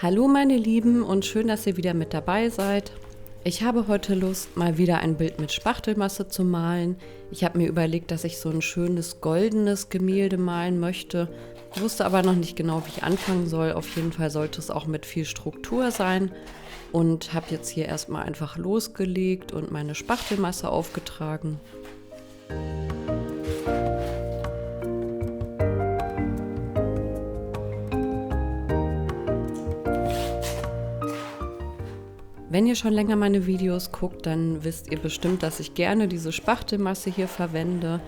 Hallo meine Lieben und schön, dass ihr wieder mit dabei seid. Ich habe heute Lust, mal wieder ein Bild mit Spachtelmasse zu malen. Ich habe mir überlegt, dass ich so ein schönes goldenes Gemälde malen möchte, wusste aber noch nicht genau, wie ich anfangen soll. Auf jeden Fall sollte es auch mit viel Struktur sein und habe jetzt hier erstmal einfach losgelegt und meine Spachtelmasse aufgetragen. Wenn ihr schon länger meine Videos guckt, dann wisst ihr bestimmt, dass ich gerne diese Spachtelmasse hier verwende.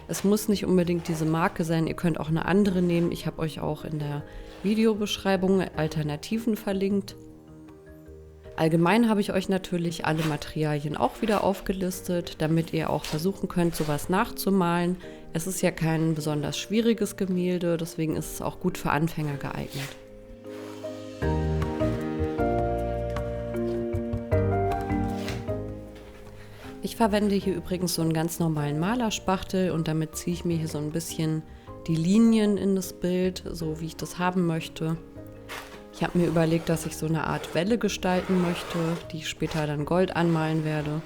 Es muss nicht unbedingt diese Marke sein, ihr könnt auch eine andere nehmen. Ich habe euch auch in der Videobeschreibung Alternativen verlinkt. Allgemein habe ich euch natürlich alle Materialien auch wieder aufgelistet, damit ihr auch versuchen könnt, sowas nachzumalen. Es ist ja kein besonders schwieriges Gemälde, deswegen ist es auch gut für Anfänger geeignet. Ich verwende hier übrigens so einen ganz normalen Malerspachtel und damit ziehe ich mir hier so ein bisschen die Linien in das Bild, so wie ich das haben möchte. Ich habe mir überlegt, dass ich so eine Art Welle gestalten möchte, die ich später dann Gold anmalen werde.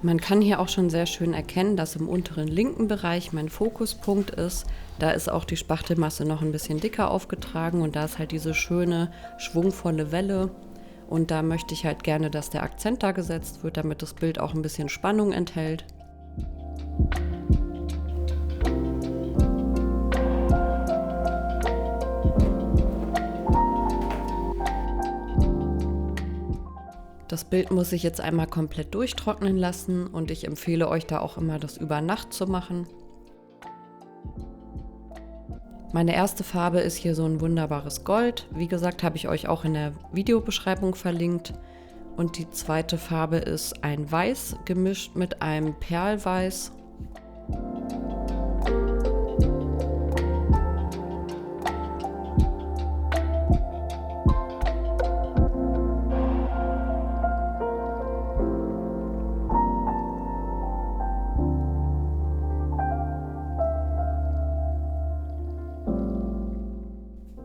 Man kann hier auch schon sehr schön erkennen, dass im unteren linken Bereich mein Fokuspunkt ist. Da ist auch die Spachtelmasse noch ein bisschen dicker aufgetragen und da ist halt diese schöne, schwungvolle Welle. Und da möchte ich halt gerne, dass der Akzent da gesetzt wird, damit das Bild auch ein bisschen Spannung enthält. Das Bild muss ich jetzt einmal komplett durchtrocknen lassen und ich empfehle euch da auch immer, das über Nacht zu machen. Meine erste Farbe ist hier so ein wunderbares Gold. Wie gesagt, habe ich euch auch in der Videobeschreibung verlinkt. Und die zweite Farbe ist ein Weiß gemischt mit einem Perlweiß.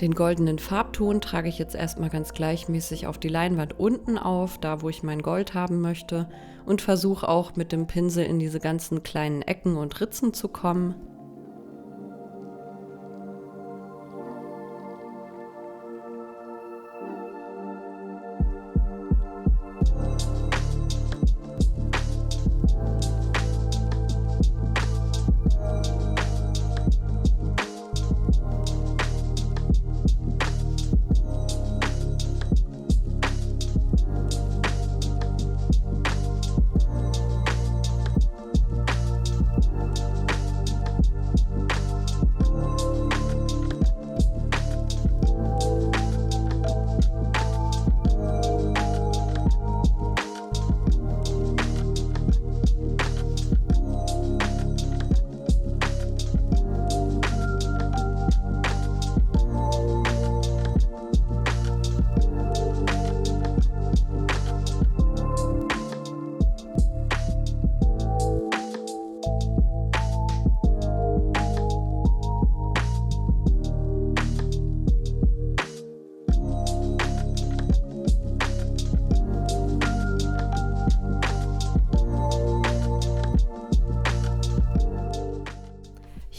Den goldenen Farbton trage ich jetzt erstmal ganz gleichmäßig auf die Leinwand unten auf, da wo ich mein Gold haben möchte, und versuche auch mit dem Pinsel in diese ganzen kleinen Ecken und Ritzen zu kommen.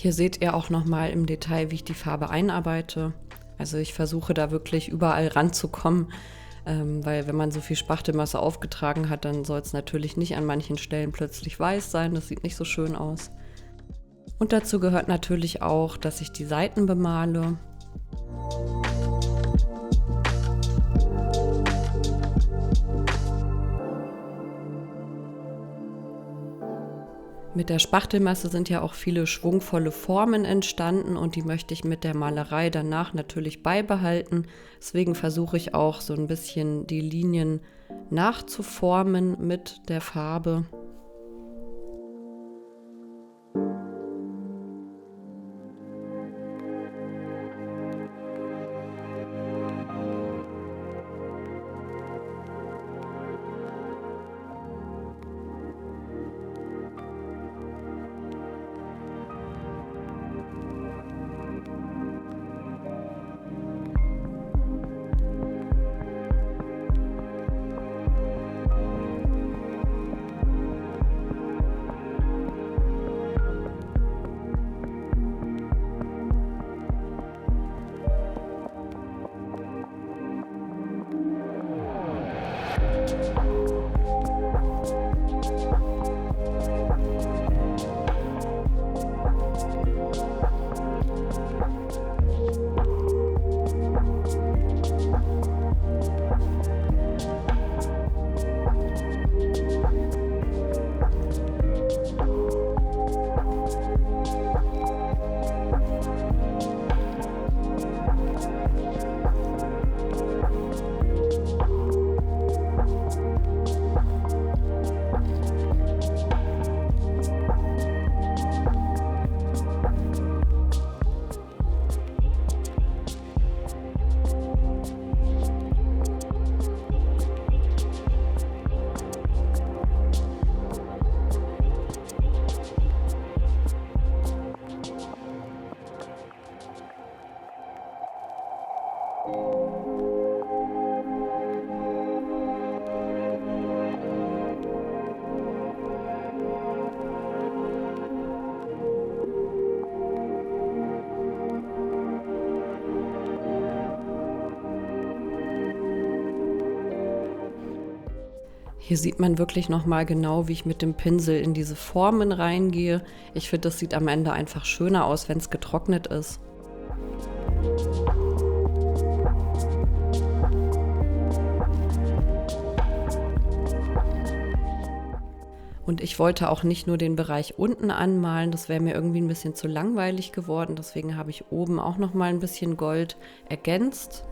Hier seht ihr auch nochmal im Detail, wie ich die Farbe einarbeite. Also ich versuche da wirklich überall ranzukommen. Weil wenn man so viel Spachtelmasse aufgetragen hat, dann soll es natürlich nicht an manchen Stellen plötzlich weiß sein. Das sieht nicht so schön aus. Und dazu gehört natürlich auch, dass ich die Seiten bemale. Mit der Spachtelmasse sind ja auch viele schwungvolle Formen entstanden und die möchte ich mit der Malerei danach natürlich beibehalten. Deswegen versuche ich auch so ein bisschen die Linien nachzuformen mit der Farbe. Hier sieht man wirklich nochmal genau, wie ich mit dem Pinsel in diese Formen reingehe. Ich finde, das sieht am Ende einfach schöner aus, wenn es getrocknet ist. Und ich wollte auch nicht nur den Bereich unten anmalen, das wäre mir irgendwie ein bisschen zu langweilig geworden. Deswegen habe ich oben auch nochmal ein bisschen Gold ergänzt.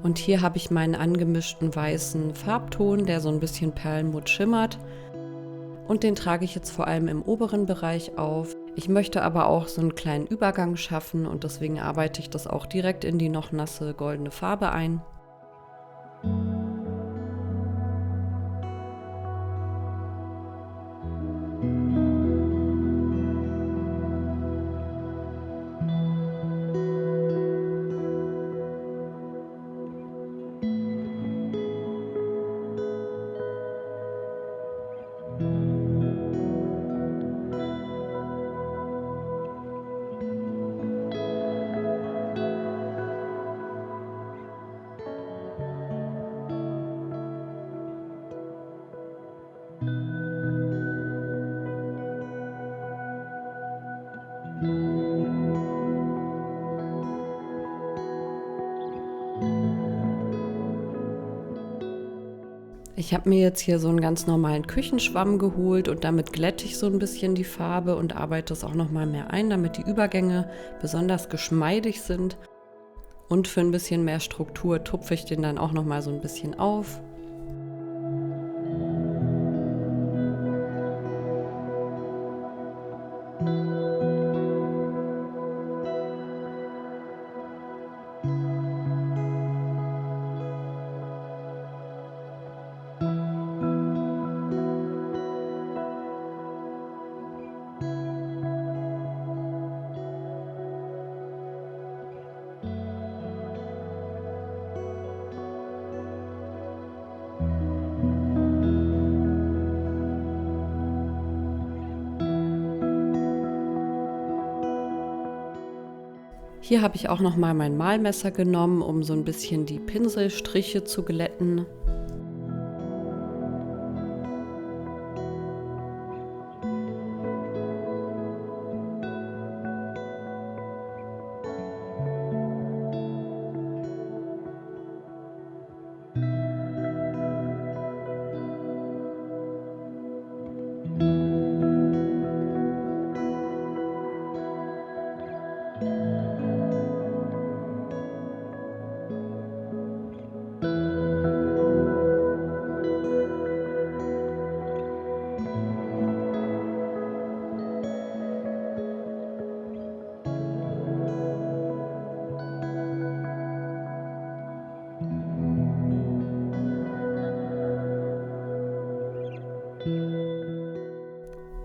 Und hier habe ich meinen angemischten weißen Farbton, der so ein bisschen perlmutt schimmert. Und den trage ich jetzt vor allem im oberen Bereich auf. Ich möchte aber auch so einen kleinen Übergang schaffen und deswegen arbeite ich das auch direkt in die noch nasse goldene Farbe ein. Ich habe mir jetzt hier so einen ganz normalen Küchenschwamm geholt und damit glätte ich so ein bisschen die Farbe und arbeite es auch noch mal mehr ein, damit die Übergänge besonders geschmeidig sind. Und für ein bisschen mehr Struktur tupfe ich den dann auch noch mal so ein bisschen auf. Hier habe ich auch nochmal mein Malmesser genommen, um so ein bisschen die Pinselstriche zu glätten.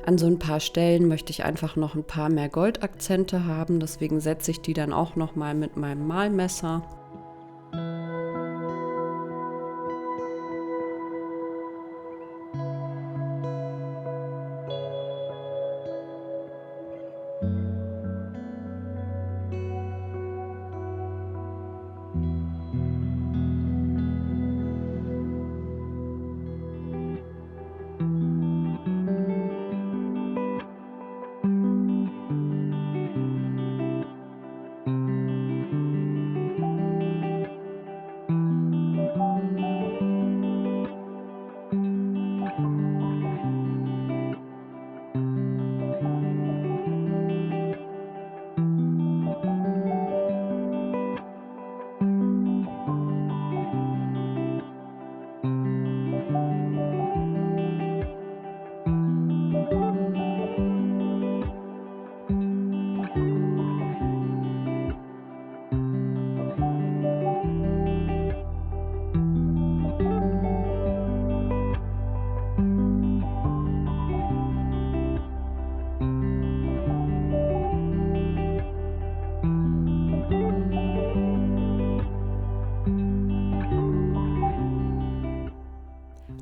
An so ein paar Stellen möchte ich einfach noch ein paar mehr Goldakzente haben, deswegen setze ich die dann auch noch mal mit meinem Malmesser.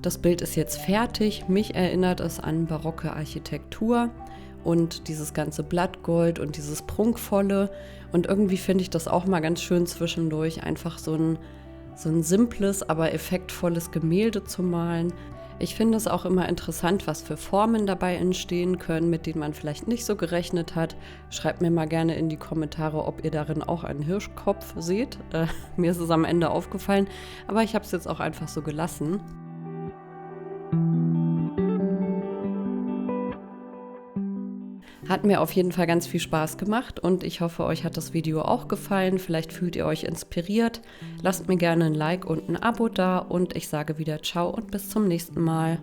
Das Bild ist jetzt fertig. Mich erinnert es an barocke Architektur und dieses ganze Blattgold und dieses Prunkvolle. Und irgendwie finde ich das auch mal ganz schön zwischendurch, einfach so ein simples, aber effektvolles Gemälde zu malen. Ich finde es auch immer interessant, was für Formen dabei entstehen können, mit denen man vielleicht nicht so gerechnet hat. Schreibt mir mal gerne in die Kommentare, ob ihr darin auch einen Hirschkopf seht. Mir ist es am Ende aufgefallen, aber ich habe es jetzt auch einfach so gelassen. Hat mir auf jeden Fall ganz viel Spaß gemacht und ich hoffe, euch hat das Video auch gefallen. Vielleicht fühlt ihr euch inspiriert. Lasst mir gerne ein Like und ein Abo da und ich sage wieder ciao und bis zum nächsten Mal.